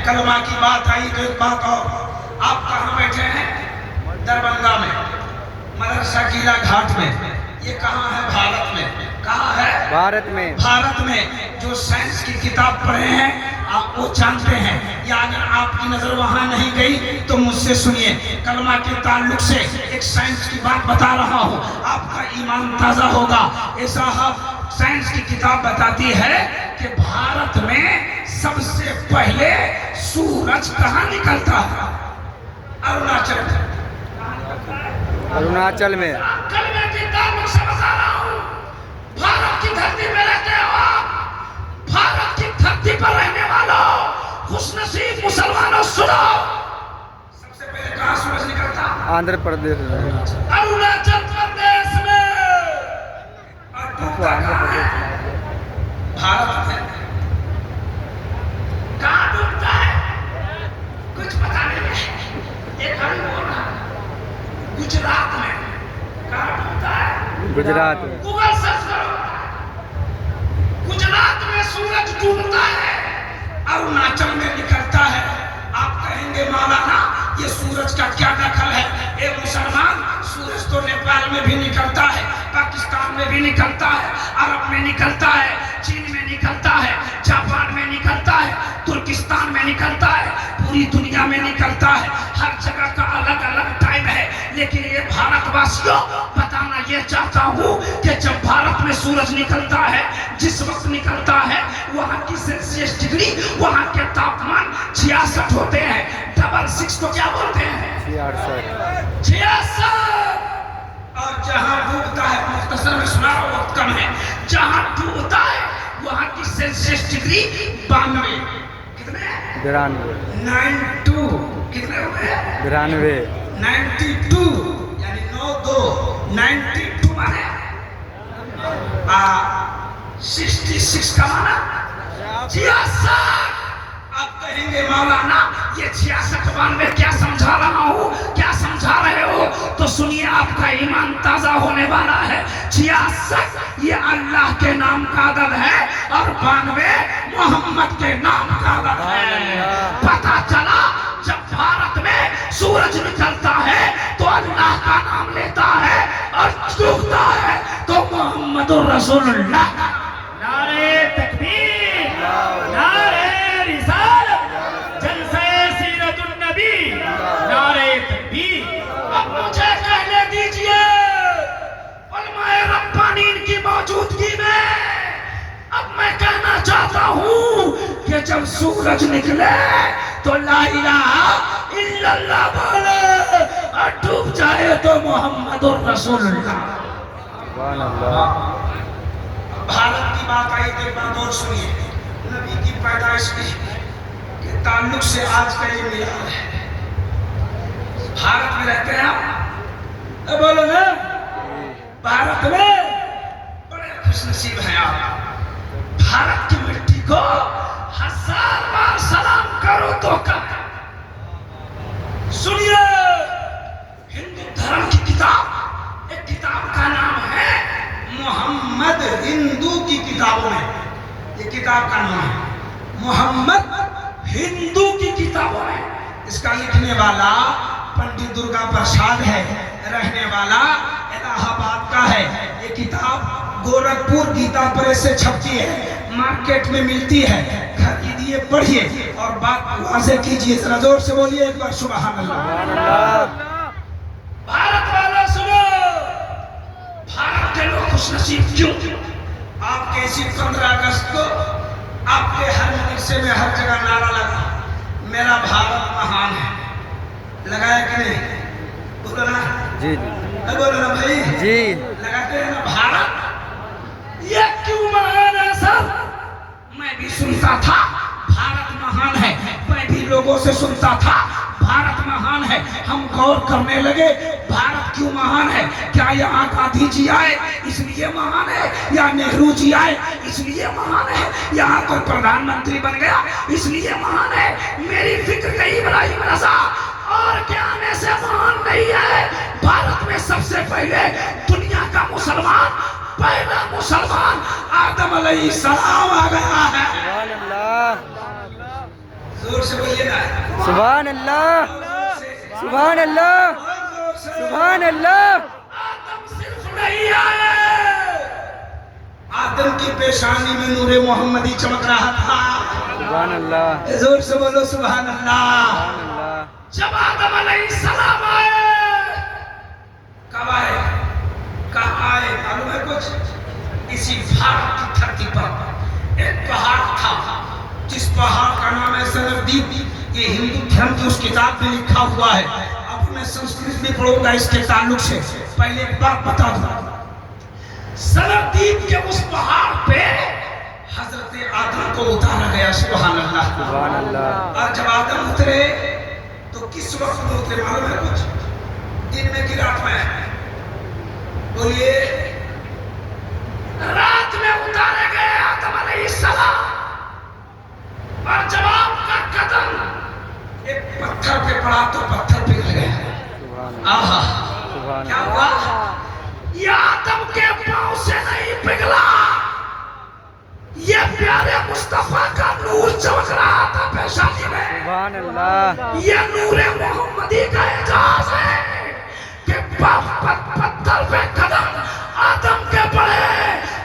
कलमा की बात आई तो एक बात और, आप कहाँ बैठे हैं? दरभंगा में, मदरसा किला घाट में। ये कहाँ है? भारत में। कहाँ है? भारत में। भारत में। जो साइंस की किताब पढ़े हैं आप वो जानते हैं, या अगर आपकी नजर वहां नहीं गई तो मुझसे सुनिए। कलमा के ताल्लुक से एक साइंस की बात बता रहा हूँ, आपका ईमान ताजा होगा। ऐसा साइंस की किताब बताती है कि भारत में सबसे पहले सूरज कहाँ निकलता है? अरुणाचल। अरुणाचल में। कलमे के ताल्लुक से बता रहा हूँ, भारत की धरती पे रहते हो आप, भारत की धरती पर रहने वालों, खुशनसीब मुसलमानों, सुनो। सबसे पहले कहाँ सूरज निकलता? आंध्र प्रदेश में, अरुणाचल प्रदेश में। और डूबता कहाँ है? भारत में। कहाँ डूबता है? कुछ पता नहीं है। एक हरी बोल रहा है गुजरात में। कहाँ डूबता है? गुजरात में। गूगल सर्च करो, गुजरात में सूरज डूबता है, अरुणाचल में निकलता है। आप कहेंगे मौलाना ये सूरज का क्या दखल है? ए मुसलमान, सूरज तो नेपाल में भी निकलता है, पाकिस्तान में भी निकलता है, अरब में निकलता है, चीन में निकलता है, जापान में निकलता है, तुर्किस्तान में निकलता है, पूरी दुनिया में निकलता है। हर जगह का अलग अलग टाइम है। लेकिन ये भारतवासियों बताना ये चाहता हूँ कि जब भारत में सूरज निकलता है, जिस वक्त निकलता है, वहाँ की सेल्सियस डिग्री, वहाँ के तापमान 66 होते हैं। 66 को क्या बोलते हैं? 66। और जहाँ डूबता है, मुख्तसर में सुना रहा हूँ, वक्त कम है, जहाँ डूबता है वहाँ की सेल्सियस डिग्री 92। कितने? 92। कितने हो गए? 92 यानी 92। 92 माने 66 का माना 66। आप कहेंगे मौलाना ये 66 92 क्या समझा रहा हूँ, क्या समझा रहे हो? तो सुनिए, आपका ईमान ताजा होने वाला है। 66 ये अल्लाह के नाम का अदद है और 92 मोहम्मद के नाम का अदद है। पता चला जब भारत में सूरज निकलता है तो अल्लाह का नाम लेता है और डूबता है तो मोहम्मदुर रसूलुल्लाह। नारे तकबीर, नारे रिसालत, जलसे सीरतुन नबी, नारे तकबीर। अब मुझे कहने दीजिए, उलमाए रब्बानीन की मौजूदगी में अब मैं कहना चाहता हूँ कि जब सूरज निकले तो ला इलाहा इल्लल्लाह बोले और डूब जाए तो मोहम्मदुर रसूलुल्लाह। भारत की बात आई तो एक बात और सुनिए, नबी की पैदाइश के ताल्लुक से आज का ये मिलाद है। भारत में रहते हैं आप, बोलो ना, भारत में बड़े खुशनसीब हैं आप। भारत की मिट्टी को 1000 बार सलाम करो तो कम। सुनिए, हिंदू धर्म की किताब, एक किताब का नाम है मोहम्मद हिंदू की किताबों में, ये किताब का नाम है मोहम्मद हिंदू की किताबों में। इसका लिखने वाला पंडित दुर्गा प्रसाद है, रहने वाला इलाहाबाद का है। ये किताब गोरखपुर गीता प्रेस से छपती है, मार्केट में मिलती है, खरीदिए, पढ़िए और बात वाज़ेह कीजिए। जरा जोर से बोलिए एक बार सुभान अल्लाह। भारत वाला सुनो, भारत के लोग खुशनसीब क्यों? आपके इसी 15 अगस्त को आपके हर मदरसे में हर जगह नारा लगा, मेरा भारत महान है। लगाया कि नहीं? बोलो ना जी। बोलो ना भाई जी, लगाते हैं ना। भारत ये क्यों महान है सर? मैं भी सुनता था भारत महान है, मैं भी लोगों से सुनता था भारत महान है। हम गौर करने लगे भारत क्यों महान है। क्या यहाँ गांधी जी आए इसलिए महान है, या नेहरू जी आए इसलिए महान है, यहाँ कोई प्रधानमंत्री बन गया इसलिए महान है? मेरी फिक्र कहीं इब्राहिम रजा और क्या आने से महान नहीं है। भारत में सबसे पहले दुनिया का मुसलमान, पहला मुसलमान आदम अलैहिस्सलाम आ गया है। जोर से बोलिए ना। सुभान अल्लाह, सुभान अल्लाह, सुभान अल्लाह। आदम सिर्फ नहीं आए, आदम की पेशानी में नूरे मोहम्मदी चमक रहा था। सुभान अल्लाह, जोर से बोलो सुभान अल्लाह। सुभान अल्लाह। जब आदम अलैहिस्सलाम आए, कब आए, कहाँ आए मालूम है कुछ? इसी भारत की धरती पर एक पहाड़ था, जिस पहाड़ का नाम है सनदीप। ये हिंदू धर्म की उस किताब में लिखा हुआ है। अब मैं संस्कृत में पढ़ूंगा इसके ताल्लुक से। पहले एक बात बता दूं, सनदीप के उस पहाड़ पे हजरत आदम को उतारा गया। सुभान अल्लाह, सुभान अल्लाह। और जब आदम उतरे तो किस वक्त में उतरे मालूम है कुछ? दिन में कि रात में? बोलिए। रात में उतारे गए आदम अलैहिस्सलाम। और जब आपका कदम एक पत्थर पे पड़ा तो पत्थर पिघल गया। आहा, क्या हुआ? ये आदम के पांव से नहीं पिघला, ये प्यारे मुस्तफा का नूर चमक रहा था पेशानी में। सुभान अल्लाह। ये नूरे मोहम्मदी का एजाज है कि पत्थर पे कदम आदम के पड़े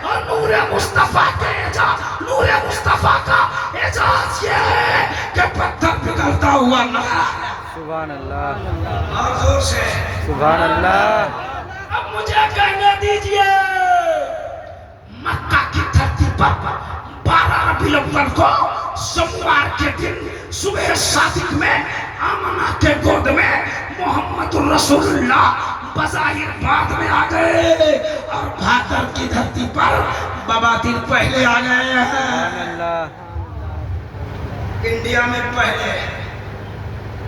और नूरे मुस्तफा के एजाज, नूरे मुस्तफा का एजाज ये है कि पत्थर पिघलता हुआ नजर आया। सुभान अल्लाह, और जोर से सुभान अल्लाह। अब मुझे कहने दीजिए, मक्का की धरती पर 12 रबीउल अव्वल को सोमवार के दिन सुबह सादिक में आमना के गोद में मोहम्मदुर रसूलुल्लाह बज़ाहिर बाद में आ गए और भादर की धरती पर बाबा दिन पहले आ गए हैं। सुभान अल्लाह। इंडिया में पहले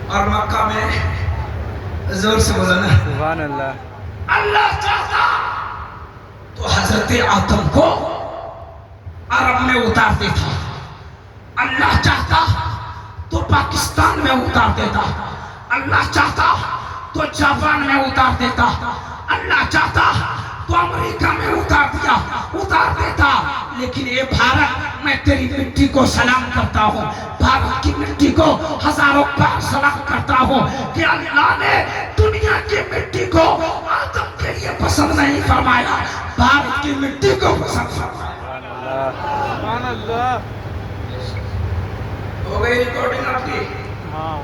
और मक्का में। जोर से बोला ना। सुभान अल्लाह। अल्लाह चाहता तो हजरत आदम को अरब में उतार देता, अल्लाह चाहता तो पाकिस्तान में उतार देता, अल्लाह चाहता तो जापान में उतार देता, अल्लाह चाहता तो अमेरिका में उतार देता। लेकिन ये भारत, मैं तेरी मिट्टी को सलाम करता हूँ, भारत की मिट्टी को हजारों बार सलाम करता हूँ कि अल्लाह ने दुनिया की मिट्टी को आदम के लिए पसंद नहीं फरमाया, भारत की मिट्टी को पसंद फरमाया। सुभान अल्लाह। हो गई रिकॉर्डिंग आपकी? हाँ।